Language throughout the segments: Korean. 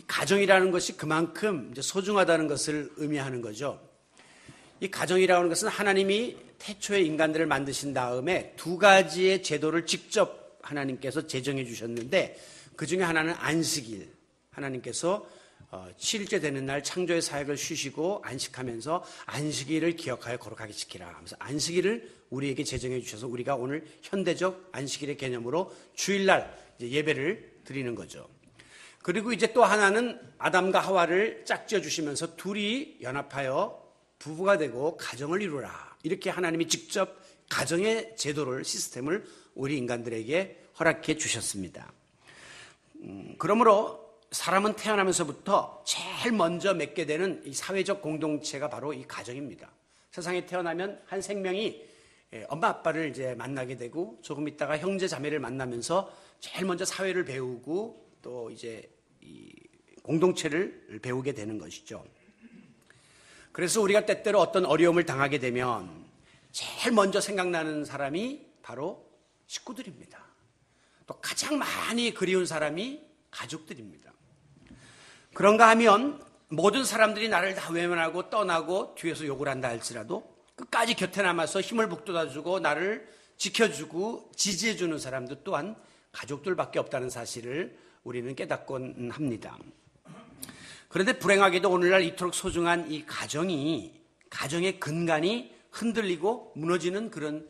가정이라는 것이 그만큼 이제 소중하다는 것을 의미하는 거죠. 이 가정이라는 것은 하나님이 태초에 인간들을 만드신 다음에 두 가지의 제도를 직접 하나님께서 제정해 주셨는데, 그 중에 하나는 안식일. 하나님께서 7일째 되는 날 창조의 사역을 쉬시고 안식하면서 안식일을 기억하여 거룩하게 지키라 하면서 안식일을 우리에게 제정해 주셔서 우리가 오늘 현대적 안식일의 개념으로 주일날 이제 예배를 드리는 거죠. 그리고 이제 또 하나는 아담과 하와를 짝지어 주시면서 둘이 연합하여 부부가 되고 가정을 이루라. 이렇게 하나님이 직접 가정의 제도를, 시스템을 우리 인간들에게 허락해 주셨습니다. 그러므로 사람은 태어나면서부터 제일 먼저 맺게 되는 이 사회적 공동체가 바로 이 가정입니다. 세상에 태어나면 한 생명이 엄마 아빠를 이제 만나게 되고 조금 있다가 형제 자매를 만나면서 제일 먼저 사회를 배우고 또 이제 이 공동체를 배우게 되는 것이죠. 그래서 우리가 때때로 어떤 어려움을 당하게 되면 제일 먼저 생각나는 사람이 바로 식구들입니다. 또 가장 많이 그리운 사람이 가족들입니다. 그런가 하면 모든 사람들이 나를 다 외면하고 떠나고 뒤에서 욕을 한다 할지라도 끝까지 곁에 남아서 힘을 북돋아주고 나를 지켜주고 지지해주는 사람도 또한 가족들밖에 없다는 사실을 우리는 깨닫곤 합니다. 그런데 불행하게도 오늘날 이토록 소중한 이 가정의 근간이 흔들리고 무너지는 그런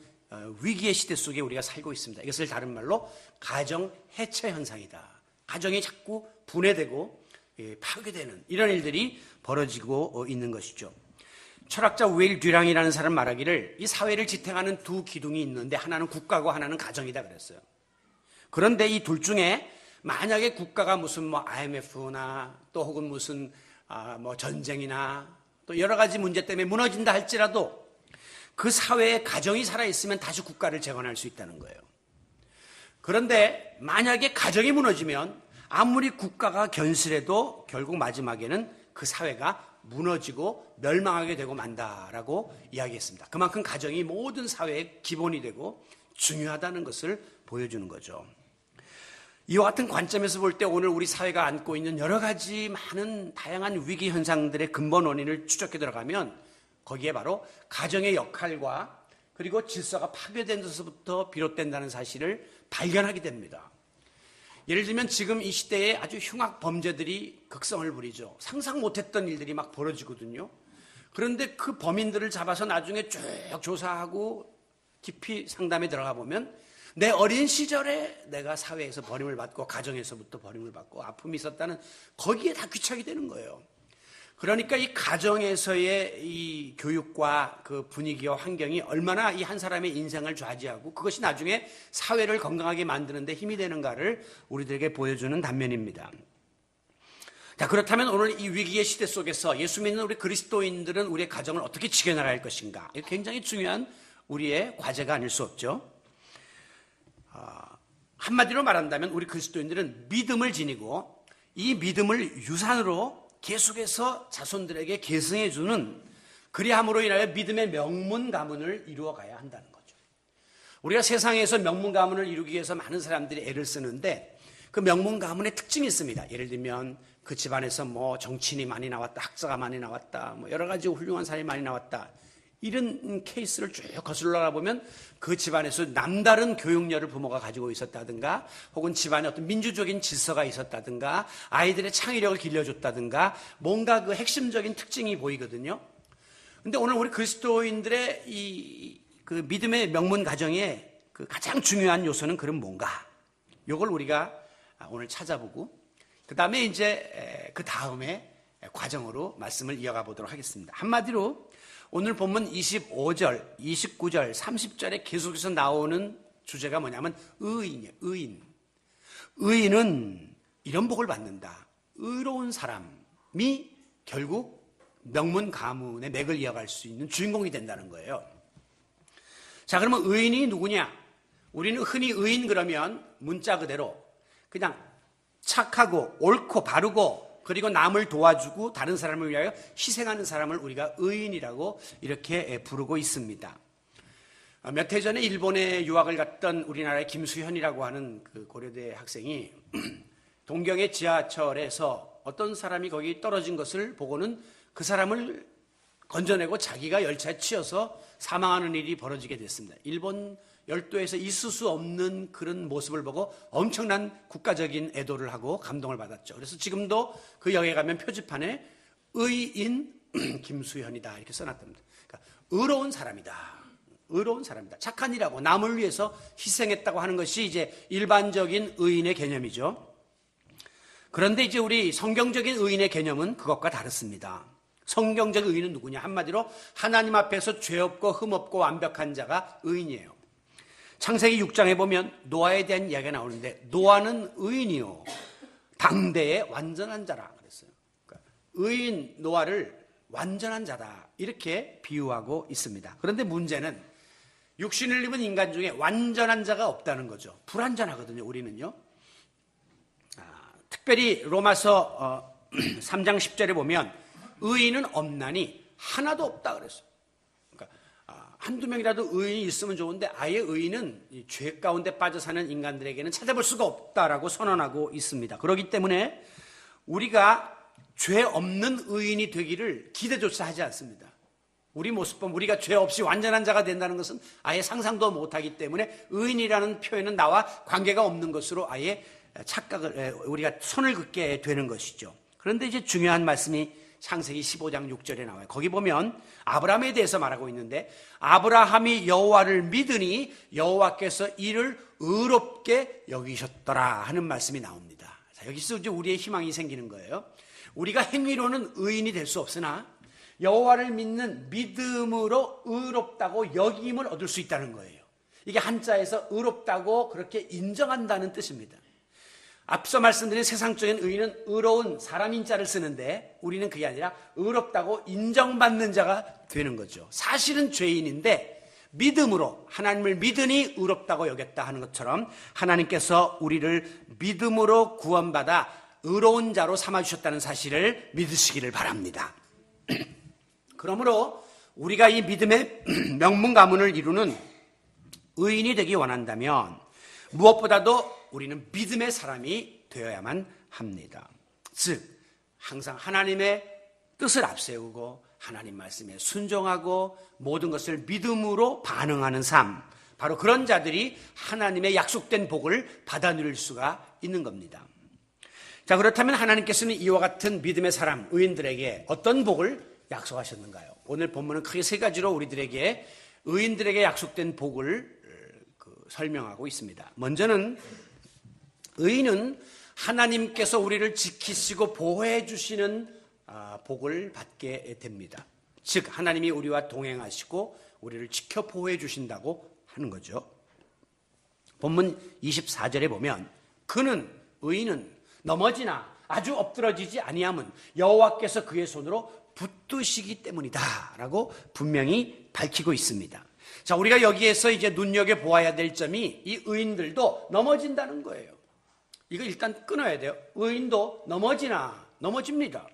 위기의 시대 속에 우리가 살고 있습니다. 이것을 다른 말로 가정 해체 현상이다. 가정이 자꾸 분해되고 파괴되는 이런 일들이 벌어지고 있는 것이죠. 철학자 웨일 듀랑이라는 사람 말하기를 이 사회를 지탱하는 두 기둥이 있는데 하나는 국가고 하나는 가정이다 그랬어요. 그런데 이 둘 중에 만약에 국가가 무슨 IMF나 또 혹은 무슨 전쟁이나 또 여러 가지 문제 때문에 무너진다 할지라도 그 사회에 가정이 살아있으면 다시 국가를 재건할 수 있다는 거예요. 그런데 만약에 가정이 무너지면 아무리 국가가 견실해도 결국 마지막에는 그 사회가 무너지고 멸망하게 되고 만다라고 이야기했습니다. 그만큼 가정이 모든 사회의 기본이 되고 중요하다는 것을 보여주는 거죠. 이와 같은 관점에서 볼 때 오늘 우리 사회가 안고 있는 여러 가지 많은 다양한 위기 현상들의 근본 원인을 추적해 들어가면 거기에 바로 가정의 역할과 그리고 질서가 파괴된 데서부터 비롯된다는 사실을 발견하게 됩니다. 예를 들면 지금 이 시대에 아주 흉악 범죄들이 극성을 부리죠. 상상 못했던 일들이 막 벌어지거든요. 그런데 그 범인들을 잡아서 나중에 쭉 조사하고 깊이 상담에 들어가 보면 내 어린 시절에 내가 사회에서 버림을 받고 가정에서부터 버림을 받고 아픔이 있었다는 거기에 다 귀착이 되는 거예요. 그러니까 이 가정에서의 이 교육과 그 분위기와 환경이 얼마나 이 한 사람의 인생을 좌지하고 그것이 나중에 사회를 건강하게 만드는 데 힘이 되는가를 우리들에게 보여주는 단면입니다. 자, 그렇다면 오늘 이 위기의 시대 속에서 예수 믿는 우리 그리스도인들은 우리의 가정을 어떻게 지켜나갈 것인가? 이게 굉장히 중요한 우리의 과제가 아닐 수 없죠. 한마디로 말한다면 우리 그리스도인들은 믿음을 지니고 이 믿음을 유산으로 계속해서 자손들에게 계승해주는 그리함으로 인하여 믿음의 명문 가문을 이루어 가야 한다는 거죠. 우리가 세상에서 명문 가문을 이루기 위해서 많은 사람들이 애를 쓰는데 그 명문 가문의 특징이 있습니다. 예를 들면 그 집안에서 정치인이 많이 나왔다, 학자가 많이 나왔다, 여러 가지 훌륭한 사람이 많이 나왔다. 이런 케이스를 쭉 거슬러 보면 그 집안에서 남다른 교육열을 부모가 가지고 있었다든가 혹은 집안에 어떤 민주적인 질서가 있었다든가 아이들의 창의력을 길러줬다든가 뭔가 그 핵심적인 특징이 보이거든요. 그런데 오늘 우리 그리스도인들의 그 믿음의 명문 가정의 그 가장 중요한 요소는 그럼 뭔가? 이걸 우리가 오늘 찾아보고 그 다음에 이제 그 다음에 과정으로 말씀을 이어가 보도록 하겠습니다. 한마디로 오늘 본문 25절, 29절, 30절에 계속해서 나오는 주제가 뭐냐면 의인이에요. 의인은 이런 복을 받는다. 의로운 사람이 결국 명문 가문의 맥을 이어갈 수 있는 주인공이 된다는 거예요. 자, 그러면 의인이 누구냐? 우리는 흔히 의인 그러면 문자 그대로 그냥 착하고 옳고 바르고 그리고 남을 도와주고 다른 사람을 위하여 희생하는 사람을 우리가 의인이라고 이렇게 부르고 있습니다. 몇 해 전에 일본에 유학을 갔던 우리나라의 김수현이라고 하는 그 고려대 학생이 동경의 지하철에서 어떤 사람이 거기 떨어진 것을 보고는 그 사람을 건져내고 자기가 열차에 치여서 사망하는 일이 벌어지게 됐습니다. 일본 열도에서 있을 수 없는 그런 모습을 보고 엄청난 국가적인 애도를 하고 감동을 받았죠. 그래서 지금도 그 역에 가면 표지판에 의인 김수현이다 이렇게 써놨답니다. 그러니까 의로운 사람이다. 의로운 사람이다. 착한 일하고 남을 위해서 희생했다고 하는 것이 이제 일반적인 의인의 개념이죠. 그런데 이제 우리 성경적인 의인의 개념은 그것과 다릅니다. 성경적 의인은 누구냐? 한마디로 하나님 앞에서 죄 없고 흠 없고 완벽한 자가 의인이에요. 창세기 6장에 보면 노아에 대한 이야기가 나오는데 노아는 의인이요 당대의 완전한 자라 그랬어요. 그러니까 의인 노아를 완전한 자다 이렇게 비유하고 있습니다. 그런데 문제는 육신을 입은 인간 중에 완전한 자가 없다는 거죠. 불완전하거든요. 우리는요. 특별히 로마서 3장 10절에 보면 의인은 없나니 하나도 없다 그랬어요. 그러니까 한두 명이라도 의인이 있으면 좋은데 아예 의인은 죄 가운데 빠져 사는 인간들에게는 찾아볼 수가 없다라고 선언하고 있습니다. 그렇기 때문에 우리가 죄 없는 의인이 되기를 기대조차 하지 않습니다. 우리 모습 보면 우리가 죄 없이 완전한 자가 된다는 것은 아예 상상도 못하기 때문에 의인이라는 표현은 나와 관계가 없는 것으로 아예 착각을 우리가 손을 긋게 되는 것이죠. 그런데 이제 중요한 말씀이 창세기 15장 6절에 나와요. 거기 보면 아브라함에 대해서 말하고 있는데 아브라함이 여호와를 믿으니 여호와께서 이를 의롭게 여기셨더라 하는 말씀이 나옵니다. 자, 여기서 이제 우리의 희망이 생기는 거예요. 우리가 행위로는 의인이 될 수 없으나 여호와를 믿는 믿음으로 의롭다고 여김을 얻을 수 있다는 거예요. 이게 한자에서 의롭다고 그렇게 인정한다는 뜻입니다. 앞서 말씀드린 세상적인 의인은 의로운 사람인 자를 쓰는데 우리는 그게 아니라 의롭다고 인정받는 자가 되는 거죠. 사실은 죄인인데 믿음으로 하나님을 믿으니 의롭다고 여겼다 하는 것처럼 하나님께서 우리를 믿음으로 구원받아 의로운 자로 삼아주셨다는 사실을 믿으시기를 바랍니다. 그러므로 우리가 이 믿음의 명문 가문을 이루는 의인이 되기 원한다면 무엇보다도 우리는 믿음의 사람이 되어야만 합니다. 즉 항상 하나님의 뜻을 앞세우고 하나님 말씀에 순종하고 모든 것을 믿음으로 반응하는 삶, 바로 그런 자들이 하나님의 약속된 복을 받아 누릴 수가 있는 겁니다. 자, 그렇다면 하나님께서는 이와 같은 믿음의 사람, 의인들에게 어떤 복을 약속하셨는가요? 오늘 본문은 크게 세 가지로 우리들에게 의인들에게 약속된 복을 설명하고 있습니다. 먼저는 의인은 하나님께서 우리를 지키시고 보호해 주시는 복을 받게 됩니다. 즉 하나님이 우리와 동행하시고 우리를 지켜 보호해 주신다고 하는 거죠. 본문 24절에 보면 그는 의인은 넘어지나 아주 엎드러지지 아니함은 여호와께서 그의 손으로 붙드시기 때문이다 라고 분명히 밝히고 있습니다. 자, 우리가 여기에서 이제 눈여겨보아야 될 점이 이 의인들도 넘어진다는 거예요. 이거 일단 끊어야 돼요. 의인도 넘어집니다.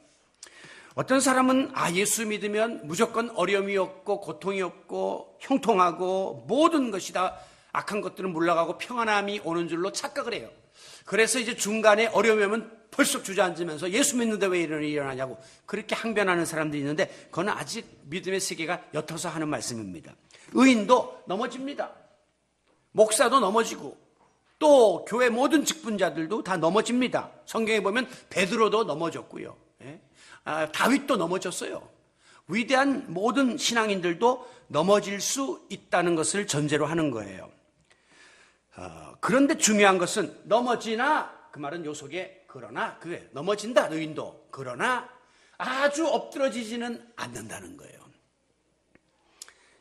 어떤 사람은 예수 믿으면 무조건 어려움이 없고 고통이 없고 형통하고 모든 것이 다 악한 것들은 물러가고 평안함이 오는 줄로 착각을 해요. 그래서 이제 중간에 어려움이 오면 벌써 주저앉으면서 예수 믿는데 왜 이런 일이 일어나냐고 그렇게 항변하는 사람들이 있는데 그건 아직 믿음의 세계가 옅어서 하는 말씀입니다. 의인도 넘어집니다. 목사도 넘어지고 또 교회 모든 직분자들도 다 넘어집니다. 성경에 보면 베드로도 넘어졌고요. 다윗도 넘어졌어요. 위대한 모든 신앙인들도 넘어질 수 있다는 것을 전제로 하는 거예요. 그런데 중요한 것은 넘어지나 그 말은 요 속에 그러나 그게 넘어진다 의인도 그러나 아주 엎드러지지는 않는다는 거예요.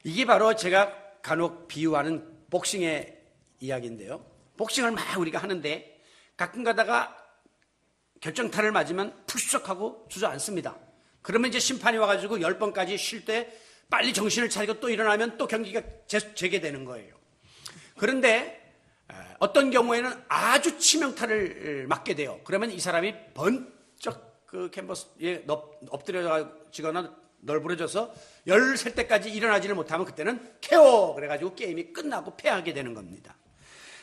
이게 바로 제가 간혹 비유하는 복싱의 이야기인데요. 복싱을 막 우리가 하는데 가끔 가다가 결정타를 맞으면 푸석하고 주저앉습니다. 그러면 이제 심판이 와가지고 10번까지 쉴 때 빨리 정신을 차리고 또 일어나면 또 경기가 재개되는 거예요. 그런데 어떤 경우에는 아주 치명타를 맞게 돼요. 그러면 이 사람이 번쩍 그 캔버스에 엎드려지거나 널브러져서 열 셀 때까지 일어나지를 못하면 그때는 KO 그래가지고 게임이 끝나고 패하게 되는 겁니다.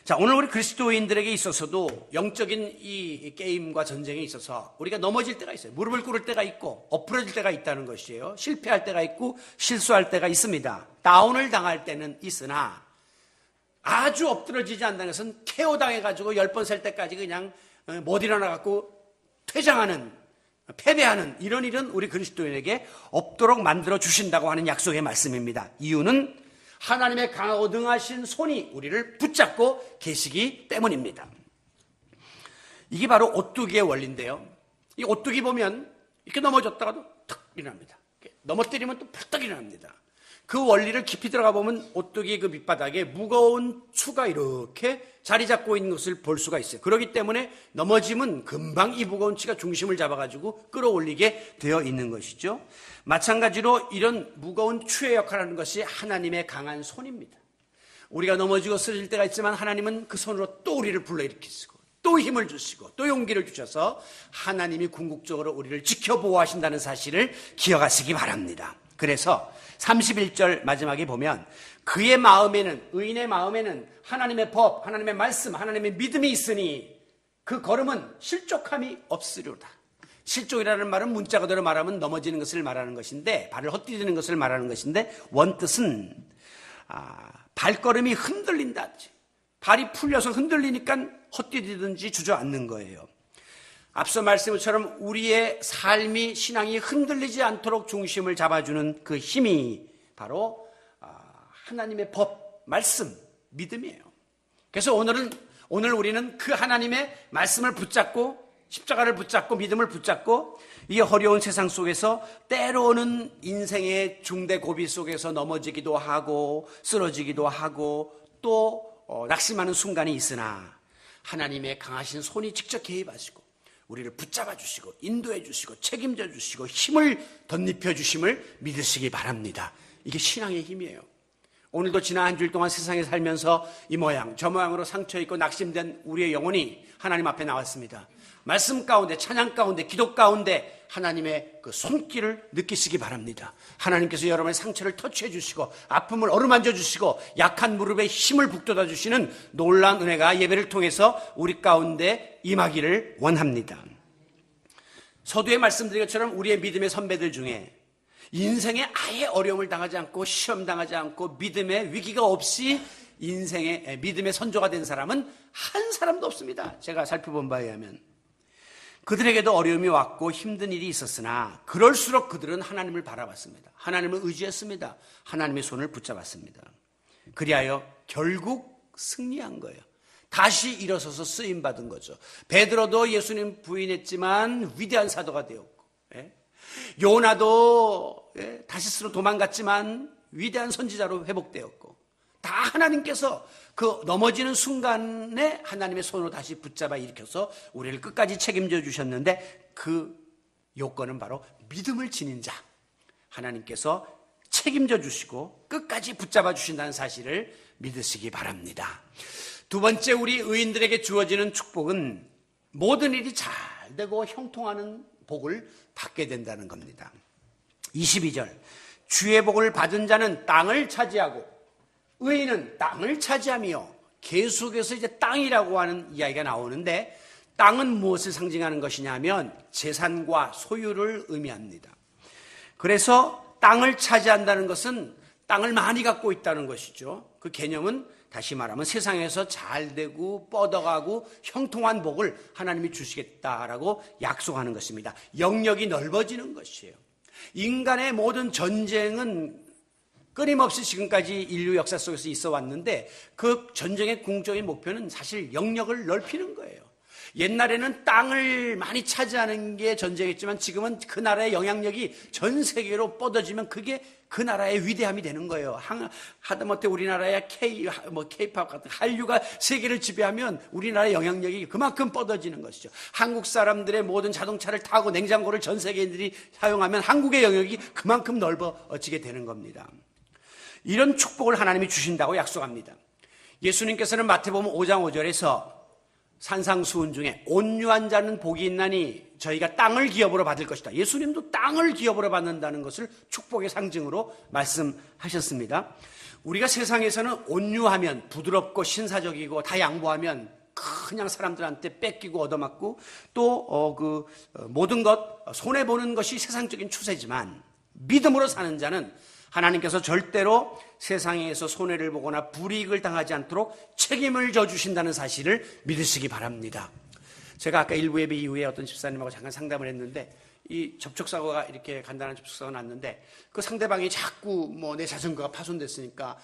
자, 오늘 우리 그리스도인들에게 있어서도 영적인 이 게임과 전쟁에 있어서 우리가 넘어질 때가 있어요. 무릎을 꿇을 때가 있고 엎어질 때가 있다는 것이에요. 실패할 때가 있고 실수할 때가 있습니다. 다운을 당할 때는 있으나 아주 엎드러지지 않는 것은 KO 당해가지고 10번 셀 때까지 그냥 못 일어나갖고 퇴장하는, 패배하는 이런 일은 우리 그리스도인에게 없도록 만들어 주신다고 하는 약속의 말씀입니다. 이유는 하나님의 강하고 능하신 손이 우리를 붙잡고 계시기 때문입니다. 이게 바로 오뚜기의 원리인데요. 이 오뚜기 보면 이렇게 넘어졌다가도 탁 일어납니다. 넘어뜨리면 또 펄떡 일어납니다. 그 원리를 깊이 들어가 보면 오뚜기 그 밑바닥에 무거운 추가 이렇게 자리 잡고 있는 것을 볼 수가 있어요. 그렇기 때문에 넘어지면 금방 이 무거운 추가 중심을 잡아가지고 끌어올리게 되어 있는 것이죠. 마찬가지로 이런 무거운 추의 역할을 하는 것이 하나님의 강한 손입니다. 우리가 넘어지고 쓰러질 때가 있지만 하나님은 그 손으로 또 우리를 불러일으키시고 또 힘을 주시고 또 용기를 주셔서 하나님이 궁극적으로 우리를 지켜보호하신다는 사실을 기억하시기 바랍니다. 그래서 31절 마지막에 보면 그의 마음에는, 의인의 마음에는 하나님의 법, 하나님의 말씀, 하나님의 믿음이 있으니 그 걸음은 실족함이 없으리로다. 실족이라는 말은 문자 그대로 말하면 넘어지는 것을 말하는 것인데, 발을 헛디디는 것을 말하는 것인데, 원뜻은 발걸음이 흔들린다. 발이 풀려서 흔들리니까 헛디디든지 주저앉는 거예요. 앞서 말씀처럼 우리의 삶이, 신앙이 흔들리지 않도록 중심을 잡아주는 그 힘이 바로 하나님의 법, 말씀, 믿음이에요. 그래서 오늘 우리는 그 하나님의 말씀을 붙잡고 십자가를 붙잡고 믿음을 붙잡고 이 어려운 세상 속에서 때로는 인생의 중대 고비 속에서 넘어지기도 하고 쓰러지기도 하고 또 낙심하는 순간이 있으나 하나님의 강하신 손이 직접 개입하시고 우리를 붙잡아 주시고 인도해 주시고 책임져 주시고 힘을 덧입혀 주심을 믿으시기 바랍니다. 이게 신앙의 힘이에요. 오늘도 지난 한 주일 동안 세상에 살면서 이 모양 저 모양으로 상처 있고 낙심된 우리의 영혼이 하나님 앞에 나왔습니다. 말씀 가운데, 찬양 가운데, 기도 가운데 하나님의 그 손길을 느끼시기 바랍니다. 하나님께서 여러분의 상처를 터치해 주시고 아픔을 어루만져 주시고 약한 무릎에 힘을 북돋아 주시는 놀라운 은혜가 예배를 통해서 우리 가운데 임하기를 원합니다. 서두에 말씀드린 것처럼 우리의 믿음의 선배들 중에 인생에 아예 어려움을 당하지 않고 시험 당하지 않고 믿음의 위기가 없이 인생의 믿음의 선조가 된 사람은 한 사람도 없습니다. 제가 살펴본 바에 의하면 그들에게도 어려움이 왔고 힘든 일이 있었으나 그럴수록 그들은 하나님을 바라봤습니다. 하나님을 의지했습니다. 하나님의 손을 붙잡았습니다. 그리하여 결국 승리한 거예요. 다시 일어서서 쓰임받은 거죠. 베드로도 예수님 부인했지만 위대한 사도가 되었고, 요나도 다시스로 도망갔지만 위대한 선지자로 회복되었고, 다 하나님께서 그 넘어지는 순간에 하나님의 손으로 다시 붙잡아 일으켜서 우리를 끝까지 책임져 주셨는데 그 요건은 바로 믿음을 지닌 자, 하나님께서 책임져 주시고 끝까지 붙잡아 주신다는 사실을 믿으시기 바랍니다. 두 번째, 우리 의인들에게 주어지는 축복은 모든 일이 잘 되고 형통하는 복을 받게 된다는 겁니다. 22절, 주의 복을 받은 자는 땅을 차지하고 의인은 땅을 차지하며, 계속해서 이제 땅이라고 하는 이야기가 나오는데 땅은 무엇을 상징하는 것이냐 하면 재산과 소유를 의미합니다. 그래서 땅을 차지한다는 것은 땅을 많이 갖고 있다는 것이죠. 그 개념은 다시 말하면 세상에서 잘 되고 뻗어가고 형통한 복을 하나님이 주시겠다라고 약속하는 것입니다. 영역이 넓어지는 것이에요. 인간의 모든 전쟁은 끊임없이 지금까지 인류 역사 속에서 있어 왔는데 그 전쟁의 궁극적인 목표는 사실 영역을 넓히는 거예요. 옛날에는 땅을 많이 차지하는 게 전쟁이었지만 지금은 그 나라의 영향력이 전 세계로 뻗어지면 그게 그 나라의 위대함이 되는 거예요. 하다못해 우리나라의 K-팝 같은 한류가 세계를 지배하면 우리나라의 영향력이 그만큼 뻗어지는 것이죠. 한국 사람들의 모든 자동차를 타고 냉장고를 전 세계인들이 사용하면 한국의 영역이 그만큼 넓어지게 되는 겁니다. 이런 축복을 하나님이 주신다고 약속합니다. 예수님께서는 마태복음 5장 5절에서 산상수훈 중에 온유한 자는 복이 있나니 저희가 땅을 기업으로 받을 것이다. 예수님도 땅을 기업으로 받는다는 것을 축복의 상징으로 말씀하셨습니다. 우리가 세상에서는 온유하면, 부드럽고 신사적이고 다 양보하면 그냥 사람들한테 뺏기고 얻어맞고 또 모든 것 손해보는 것이 세상적인 추세지만, 믿음으로 사는 자는 하나님께서 절대로 세상에서 손해를 보거나 불이익을 당하지 않도록 책임을 져주신다는 사실을 믿으시기 바랍니다. 제가 아까 일부 예배 이후에 어떤 집사님하고 잠깐 상담을 했는데, 이 접촉사고가 이렇게 간단한 접촉사고가 났는데 그 상대방이 자꾸 내 자전거가 파손됐으니까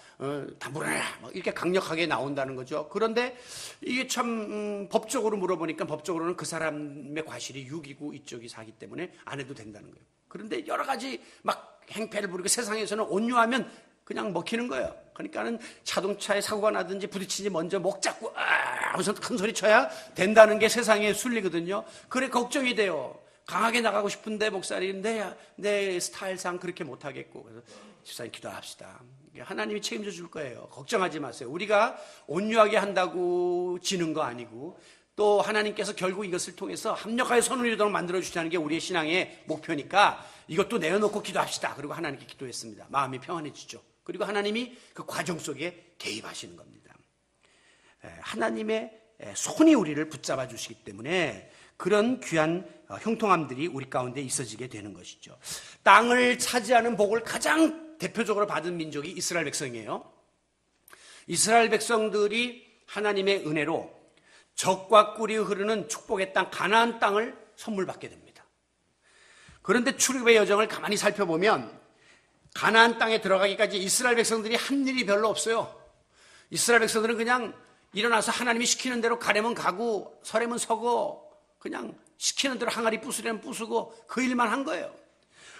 다 물어라 이렇게 강력하게 나온다는 거죠. 그런데 이게 참 법적으로 물어보니까 법적으로는 그 사람의 과실이 6이고 이쪽이 4기 때문에 안 해도 된다는 거예요. 그런데 여러 가지 막 행패를 부리고 세상에서는 온유하면 그냥 먹히는 거예요. 그러니까는 자동차에 사고가 나든지 부딪히지 먼저 목 잡고 하면서 큰 소리 쳐야 된다는 게 세상의 순리거든요. 그래 걱정이 돼요. 강하게 나가고 싶은데 목사님 내 스타일상 그렇게 못하겠고, 그래서 집사님 기도합시다. 하나님이 책임져 줄 거예요. 걱정하지 마세요. 우리가 온유하게 한다고 지는 거 아니고, 또 하나님께서 결국 이것을 통해서 합력하여 선을 이루도록 만들어주시는 게 우리의 신앙의 목표니까 이것도 내어놓고 기도합시다. 그리고 하나님께 기도했습니다. 마음이 평안해지죠. 그리고 하나님이 그 과정 속에 개입하시는 겁니다. 하나님의 손이 우리를 붙잡아 주시기 때문에 그런 귀한 형통함들이 우리 가운데 있어지게 되는 것이죠. 땅을 차지하는 복을 가장 대표적으로 받은 민족이 이스라엘 백성이에요. 이스라엘 백성들이 하나님의 은혜로 젖과 꿀이 흐르는 축복의 땅 가나안 땅을 선물 받게 됩니다. 그런데 출애굽의 여정을 가만히 살펴보면 가나안 땅에 들어가기까지 이스라엘 백성들이 한 일이 별로 없어요. 이스라엘 백성들은 그냥 일어나서 하나님이 시키는 대로 가려면 가고 서려면 서고 그냥 시키는 대로 항아리 부수려면 부수고 그 일만 한 거예요.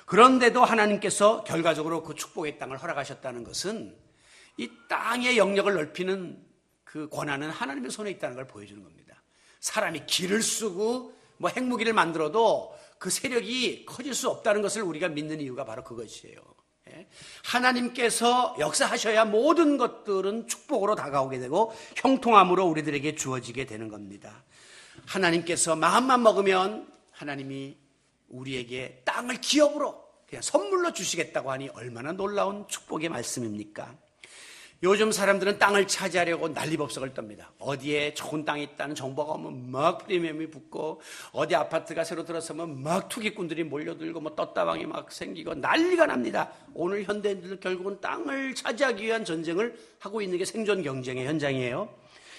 그런데도 하나님께서 결과적으로 그 축복의 땅을 허락하셨다는 것은 이 땅의 영역을 넓히는 그 권한은 하나님의 손에 있다는 걸 보여주는 겁니다. 사람이 길을 쓰고 핵무기를 만들어도 그 세력이 커질 수 없다는 것을 우리가 믿는 이유가 바로 그것이에요. 하나님께서 역사하셔야 모든 것들은 축복으로 다가오게 되고 형통함으로 우리들에게 주어지게 되는 겁니다. 하나님께서 마음만 먹으면 하나님이 우리에게 땅을 기업으로 그냥 선물로 주시겠다고 하니 얼마나 놀라운 축복의 말씀입니까? 요즘 사람들은 땅을 차지하려고 난리법석을 떱니다. 어디에 좋은 땅이 있다는 정보가 오면 막 프리미엄이 붙고, 어디 아파트가 새로 들어서면 막 투기꾼들이 몰려들고 떴다방이 막 생기고 난리가 납니다. 오늘 현대인들은 결국은 땅을 차지하기 위한 전쟁을 하고 있는 게 생존 경쟁의 현장이에요.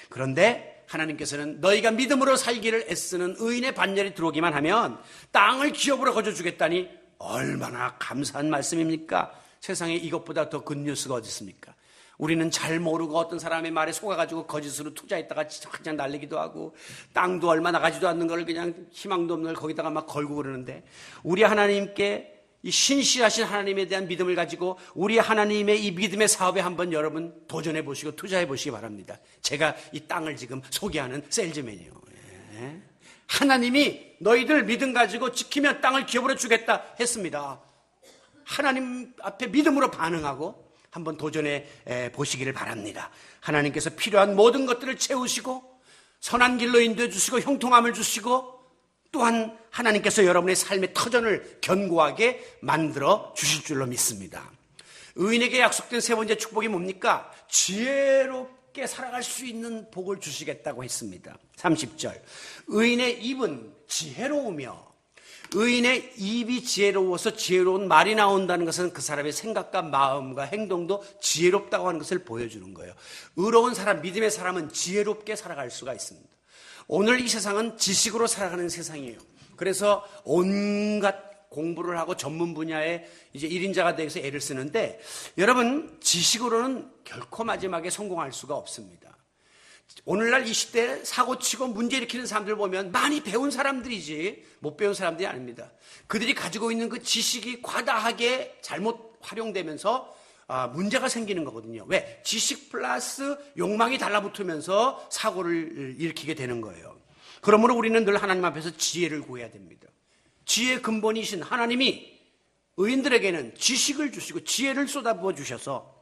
그런데 하나님께서는 너희가 믿음으로 살기를 애쓰는 의인의 반열이 들어오기만 하면 땅을 기업으로 거저주겠다니 얼마나 감사한 말씀입니까? 세상에 이것보다 더 굿뉴스가 어디 있습니까? 우리는 잘 모르고 어떤 사람의 말에 속아가지고 거짓으로 투자했다가 그냥 날리기도 하고, 땅도 얼마 나가지도 않는 걸 그냥 희망도 없는 걸 거기다가 막 걸고 그러는데, 우리 하나님께 이 신실하신 하나님에 대한 믿음을 가지고 우리 하나님의 이 믿음의 사업에 한번 여러분 도전해 보시고 투자해 보시기 바랍니다. 제가 이 땅을 지금 소개하는 세일즈맨이에요. 하나님이 너희들 믿음 가지고 지키면 땅을 기업으로 주겠다 했습니다. 하나님 앞에 믿음으로 반응하고 한번 도전해 보시기를 바랍니다. 하나님께서 필요한 모든 것들을 채우시고 선한 길로 인도해 주시고 형통함을 주시고, 또한 하나님께서 여러분의 삶의 터전을 견고하게 만들어 주실 줄로 믿습니다. 의인에게 약속된 세 번째 축복이 뭡니까? 지혜롭게 살아갈 수 있는 복을 주시겠다고 했습니다. 30절, 의인의 입은 지혜로우며, 의인의 입이 지혜로워서 지혜로운 말이 나온다는 것은 그 사람의 생각과 마음과 행동도 지혜롭다고 하는 것을 보여주는 거예요. 의로운 사람, 믿음의 사람은 지혜롭게 살아갈 수가 있습니다. 오늘 이 세상은 지식으로 살아가는 세상이에요. 그래서 온갖 공부를 하고 전문 분야에 이제 1인자가 되어서 애를 쓰는데, 여러분 지식으로는 결코 마지막에 성공할 수가 없습니다. 오늘날 이 시대에 사고치고 문제 일으키는 사람들 보면 많이 배운 사람들이지 못 배운 사람들이 아닙니다. 그들이 가지고 있는 그 지식이 과다하게 잘못 활용되면서 문제가 생기는 거거든요. 왜? 지식 플러스 욕망이 달라붙으면서 사고를 일으키게 되는 거예요. 그러므로 우리는 늘 하나님 앞에서 지혜를 구해야 됩니다. 지혜의 근본이신 하나님이 의인들에게는 지식을 주시고 지혜를 쏟아부어 주셔서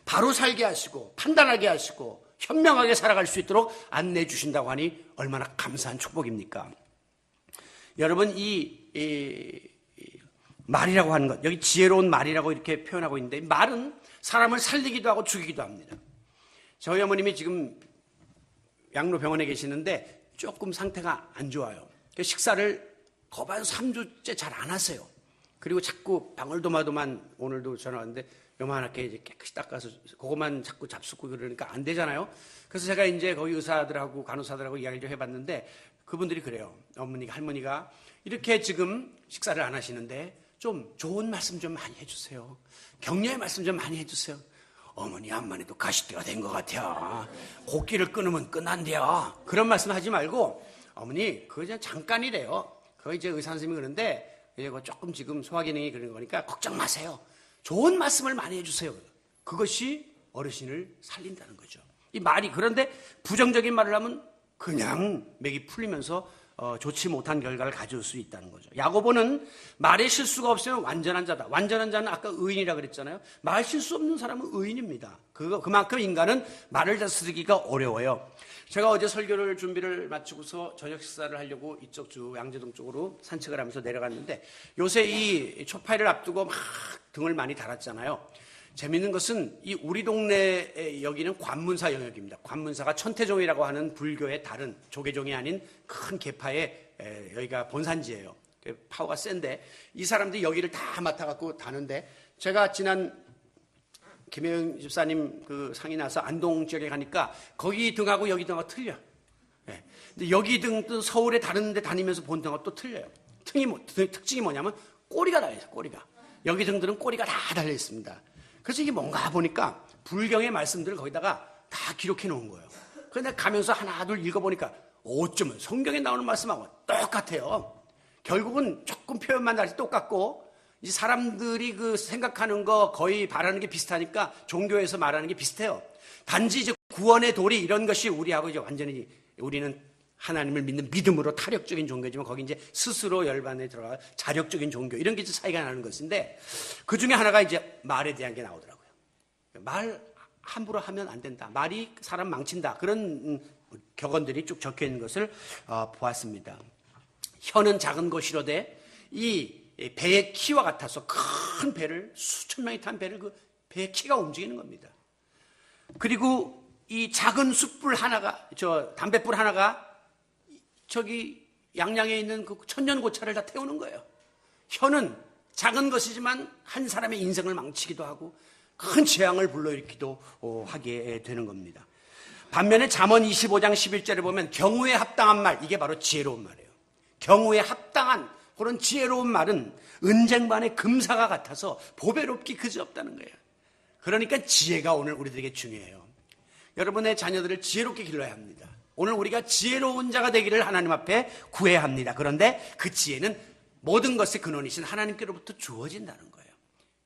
바로 살게 하시고 판단하게 하시고 현명하게 살아갈 수 있도록 안내해 주신다고 하니 얼마나 감사한 축복입니까? 여러분, 이 말이라고 하는 것, 여기 지혜로운 말이라고 이렇게 표현하고 있는데, 말은 사람을 살리기도 하고 죽이기도 합니다. 저희 어머님이 지금 양로병원에 계시는데 조금 상태가 안 좋아요. 식사를 거반 3주째 잘 안 하세요. 그리고 자꾸 방울도마도만, 오늘도 전화 왔는데 요만하게 이제 깨끗이 닦아서 그것만 자꾸 잡수고 그러니까 안 되잖아요. 그래서 제가 이제 거기 의사들하고 간호사들하고 이야기를 좀 해봤는데 그분들이 그래요. 어머니가, 할머니가 이렇게 지금 식사를 안 하시는데 좀 좋은 말씀 좀 많이 해주세요. 격려의 말씀 좀 많이 해주세요. 어머니 암만 해도 가시때가 된 것 같아요. 곡기를 끊으면 끝난대요. 그런 말씀 하지 말고 어머니 그거 그냥 잠깐이래요. 그거 이제 의사 선생님이 그러는데 이거 조금 지금 소화기능이 그런 거니까 걱정 마세요. 좋은 말씀을 많이 해주세요. 그것이 어르신을 살린다는 거죠. 이 말이, 그런데 부정적인 말을 하면 그냥 맥이 풀리면서 좋지 못한 결과를 가져올 수 있다는 거죠. 야고보는 말에 실수가 없으면 완전한 자다. 완전한 자는 아까 의인이라 그랬잖아요. 말 실수 없는 사람은 의인입니다. 그만큼 인간은 말을 다스리기가 어려워요. 제가 어제 설교를 준비를 마치고서 저녁 식사를 하려고 이쪽 양재동 쪽으로 산책을 하면서 내려갔는데 요새 이 초파일을 앞두고 막 등을 많이 달았잖아요. 재밌는 것은 이 우리 동네에 여기는 관문사 영역입니다. 관문사가 천태종이라고 하는 불교의 다른 조계종이 아닌 큰 계파의 여기가 본산지예요. 파워가 센데 이 사람들이 여기를 다 맡아갖고 다는데 제가 지난 김혜영 집사님 그 상이 나서 안동 지역에 가니까 거기 등하고 여기 등하고 틀려. 네. 근데 여기 등도 서울에 다른 데 다니면서 본 등하고 또 틀려요. 특징이 뭐냐면 꼬리가 달려있어요. 꼬리가. 여기 등들은 꼬리가 다 달려 있습니다. 그래서 이게 뭔가 보니까 불경의 말씀들을 거기다가 다 기록해 놓은 거예요. 그런데 가면서 하나 둘 읽어보니까 어쩌면 성경에 나오는 말씀하고 똑같아요. 결국은 조금 표현만 다르지 똑같고 이 사람들이 그 생각하는 거 거의 바라는 게 비슷하니까 종교에서 말하는 게 비슷해요. 단지 이제 구원의 도리 이런 것이 우리하고 이제 완전히 우리는 하나님을 믿는 믿음으로 타력적인 종교지만 거기 이제 스스로 열반에 들어가 자력적인 종교 이런 게 이제 차이가 나는 것인데 그 중에 하나가 이제 말에 대한 게 나오더라고요. 말 함부로 하면 안 된다. 말이 사람 망친다. 그런 격언들이 쭉 적혀 있는 것을 보았습니다. 혀는 작은 것이로되 이 배의 키와 같아서 큰 배를 수천 명이 탄 배를 그 배의 키가 움직이는 겁니다. 그리고 이 작은 숯불 하나가 담뱃불 하나가 저기 양양에 있는 그 천년고차를 다 태우는 거예요. 혀는 작은 것이지만 한 사람의 인생을 망치기도 하고 큰 재앙을 불러일으키기도 하게 되는 겁니다. 반면에 잠언 25장 11절에 보면 경우에 합당한 말, 이게 바로 지혜로운 말이에요. 경우에 합당한 그런 지혜로운 말은 은쟁반의 금사가 같아서 보배롭기 그지없다는 거예요. 그러니까 지혜가 오늘 우리들에게 중요해요. 여러분의 자녀들을 지혜롭게 길러야 합니다. 오늘 우리가 지혜로운 자가 되기를 하나님 앞에 구해야 합니다. 그런데 그 지혜는 모든 것의 근원이신 하나님께로부터 주어진다는 거예요.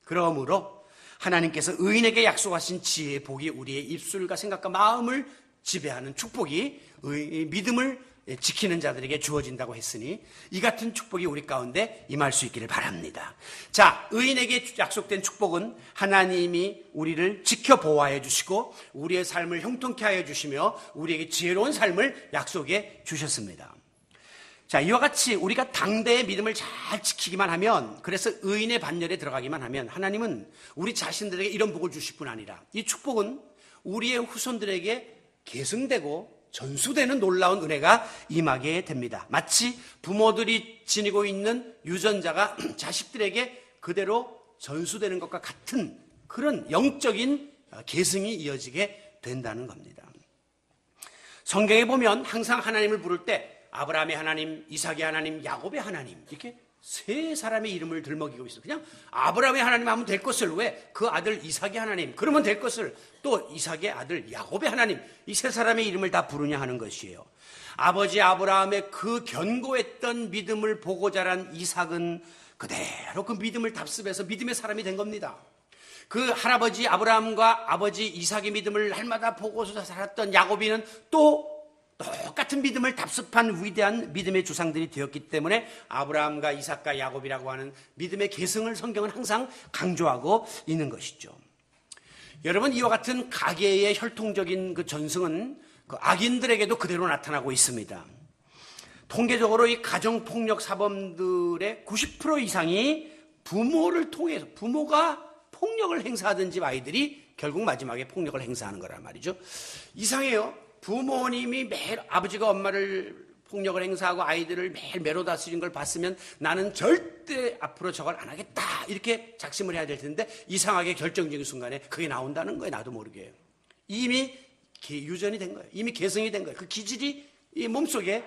그러므로 하나님께서 의인에게 약속하신 지혜의 복이 우리의 입술과 생각과 마음을 지배하는 축복이 믿음을 지키는 자들에게 주어진다고 했으니 이 같은 축복이 우리 가운데 임할 수 있기를 바랍니다. 자, 의인에게 약속된 축복은 하나님이 우리를 지켜 보호하여 주시고 우리의 삶을 형통케 하여 주시며 우리에게 지혜로운 삶을 약속해 주셨습니다. 자, 이와 같이 우리가 당대의 믿음을 잘 지키기만 하면, 그래서 의인의 반열에 들어가기만 하면 하나님은 우리 자신들에게 이런 복을 주실 뿐 아니라 이 축복은 우리의 후손들에게 계승되고 전수되는 놀라운 은혜가 임하게 됩니다. 마치 부모들이 지니고 있는 유전자가 자식들에게 그대로 전수되는 것과 같은 그런 영적인 계승이 이어지게 된다는 겁니다. 성경에 보면 항상 하나님을 부를 때 아브라함의 하나님, 이삭의 하나님, 야곱의 하나님 이렇게 세 사람의 이름을 들먹이고 있어요. 그냥 아브라함의 하나님 하면 될 것을 왜 그 아들 이삭의 하나님 그러면 될 것을 또 이삭의 아들 야곱의 하나님 이 세 사람의 이름을 다 부르냐 하는 것이에요. 아버지 아브라함의 그 견고했던 믿음을 보고 자란 이삭은 그대로 그 믿음을 답습해서 믿음의 사람이 된 겁니다. 그 할아버지 아브라함과 아버지 이삭의 믿음을 날마다 보고서 살았던 야곱이는 또 똑같은 믿음을 답습한 위대한 믿음의 주상들이 되었기 때문에 아브라함과 이삭과 야곱이라고 하는 믿음의 계승을 성경은 항상 강조하고 있는 것이죠. 여러분, 이와 같은 가계의 혈통적인 그 전승은 그 악인들에게도 그대로 나타나고 있습니다. 통계적으로 이 가정폭력 사범들의 90% 이상이 부모를 통해서 부모가 폭력을 행사하던 집 아이들이 결국 마지막에 폭력을 행사하는 거란 말이죠. 이상해요. 부모님이 매일 아버지가 엄마를 폭력을 행사하고 아이들을 매일 매로 다스리는 걸 봤으면 나는 절대 앞으로 저걸 안 하겠다 이렇게 작심을 해야 될 텐데 이상하게 결정적인 순간에 그게 나온다는 거예요. 나도 모르게. 이미 유전이 된 거예요. 이미 개성이 된 거예요. 그 기질이 이 몸속에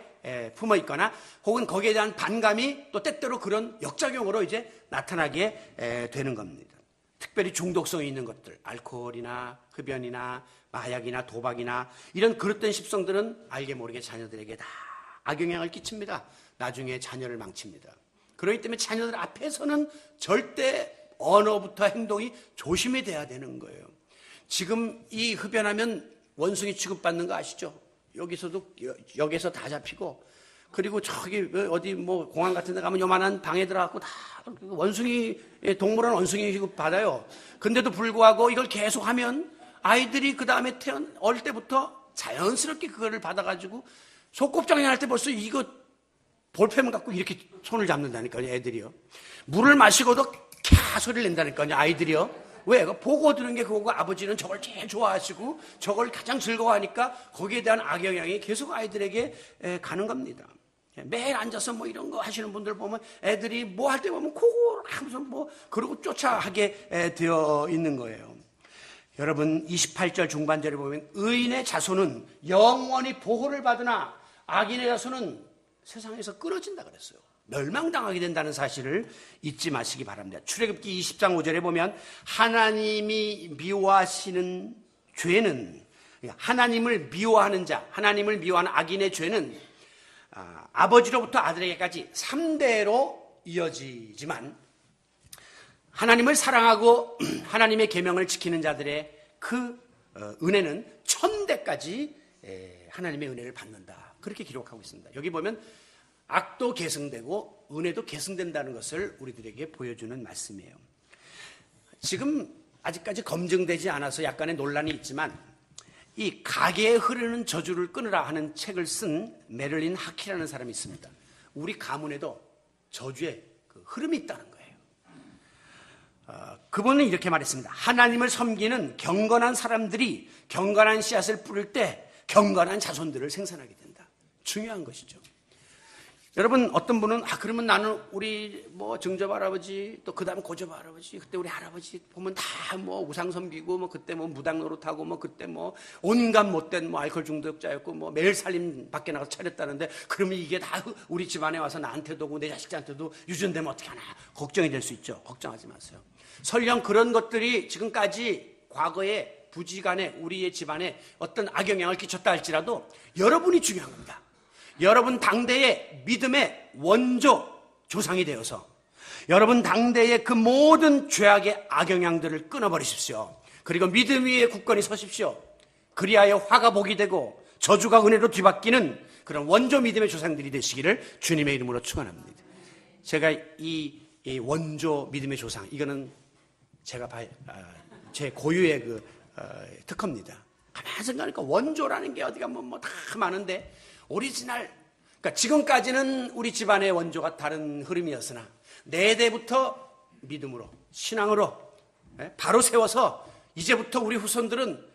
품어 있거나 혹은 거기에 대한 반감이 또 때때로 그런 역작용으로 이제 나타나게 되는 겁니다. 특별히 중독성이 있는 것들, 알코올이나 흡연이나 마약이나 도박이나 이런 그릇된 습성들은 알게 모르게 자녀들에게 다 악영향을 끼칩니다. 나중에 자녀를 망칩니다. 그렇기 때문에 자녀들 앞에서는 절대 언어부터 행동이 조심이 돼야 되는 거예요. 지금 이 흡연하면 원숭이 취급받는 거 아시죠? 여기서 다 잡히고, 그리고 저기 어디 뭐 공항 같은 데 가면 요만한 방에 들어가고 다 원숭이, 동물원 원숭이 취급 받아요. 근데도 불구하고 이걸 계속 하면 아이들이 그 다음에 어릴 때부터 자연스럽게 그거를 받아가지고 속곱장이 할 때 벌써 이거 볼펜 갖고 이렇게 손을 잡는다니까요, 애들이요. 물을 마시고도 캬 소리를 낸다니까요, 아이들이요. 왜? 보고 들은 게 그거고 아버지는 저걸 제일 좋아하시고 저걸 가장 즐거워하니까 거기에 대한 악영향이 계속 아이들에게 가는 겁니다. 매일 앉아서 뭐 이런 거 하시는 분들 보면 애들이 뭐 할 때 보면 코골 하면서 뭐 그러고 쫓아하게 되어 있는 거예요. 여러분 28절 중반절에 보면 의인의 자손은 영원히 보호를 받으나 악인의 자손은 세상에서 끊어진다 그랬어요. 멸망당하게 된다는 사실을 잊지 마시기 바랍니다. 출애굽기 20장 5절에 보면 하나님이 미워하시는 죄는, 하나님을 미워하는 자, 하나님을 미워하는 악인의 죄는 아버지로부터 아들에게까지 3대로 이어지지만 하나님을 사랑하고 하나님의 계명을 지키는 자들의 그 은혜는 1000대까지 하나님의 은혜를 받는다. 그렇게 기록하고 있습니다. 여기 보면 악도 계승되고 은혜도 계승된다는 것을 우리들에게 보여주는 말씀이에요. 지금 아직까지 검증되지 않아서 약간의 논란이 있지만 이 가계에 흐르는 저주를 끊으라 하는 책을 쓴 메를린 하키라는 사람이 있습니다. 우리 가문에도 저주의 그 흐름이 있다는 거예요. 그분은 이렇게 말했습니다. 하나님을 섬기는 경건한 사람들이 경건한 씨앗을 뿌릴 때 경건한 자손들을 생산하게 된다. 중요한 것이죠. 여러분 어떤 분은 그러면 나는 우리 뭐 증조부 할아버지 또 그다음 고조부 할아버지 그때 우리 할아버지 보면 다 뭐 우상 섬기고 뭐 그때 뭐 무당 노릇하고 뭐 그때 뭐 온갖 못된 뭐 알코올 중독자였고 뭐 매일 살림 밖에 나가서 차렸다는데 그러면 이게 다 우리 집안에 와서 나한테도 오고 내 자식들한테도 유전되면 어떻게 하나 걱정이 될 수 있죠. 걱정하지 마세요. 설령 그런 것들이 지금까지 과거에 부지간에 우리의 집안에 어떤 악영향을 끼쳤다 할지라도 여러분이 중요한 겁니다. 여러분 당대의 믿음의 원조 조상이 되어서 여러분 당대의 그 모든 죄악의 악영향들을 끊어버리십시오. 그리고 믿음 위에 굳건히 서십시오. 그리하여 화가 복이 되고 저주가 은혜로 뒤바뀌는 그런 원조 믿음의 조상들이 되시기를 주님의 이름으로 축원합니다. 제가 이 원조 믿음의 조상, 이거는 제가 제 고유의 특허입니다. 가만히 생각하니까 원조라는 게 어디가 뭐 다 많은데 오리지널, 그러니까 지금까지는 우리 집안의 원조가 다른 흐름이었으나 네 대부터 믿음으로 신앙으로 바로 세워서 이제부터 우리 후손들은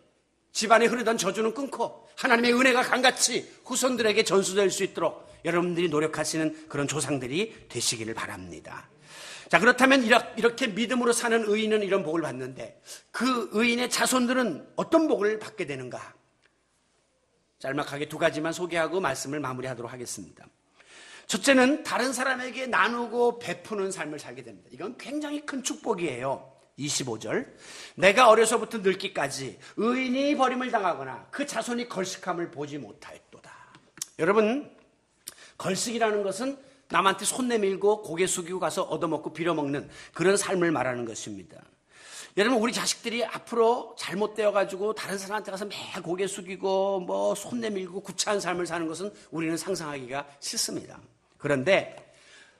집안에 흐르던 저주는 끊고 하나님의 은혜가 강같이 후손들에게 전수될 수 있도록 여러분들이 노력하시는 그런 조상들이 되시기를 바랍니다. 자, 그렇다면 이렇게 믿음으로 사는 의인은 이런 복을 받는데 그 의인의 자손들은 어떤 복을 받게 되는가? 짤막하게 2가지만 소개하고 말씀을 마무리하도록 하겠습니다. 첫째는 다른 사람에게 나누고 베푸는 삶을 살게 됩니다. 이건 굉장히 큰 축복이에요. 25절, 내가 어려서부터 늙기까지 의인이 버림을 당하거나 그 자손이 걸식함을 보지 못하였도다. 여러분, 걸식이라는 것은 남한테 손 내밀고 고개 숙이고 가서 얻어먹고 빌어먹는 그런 삶을 말하는 것입니다. 여러분, 우리 자식들이 앞으로 잘못되어가지고 다른 사람한테 가서 매일 고개 숙이고 뭐 손 내밀고 구차한 삶을 사는 것은 우리는 상상하기가 싫습니다. 그런데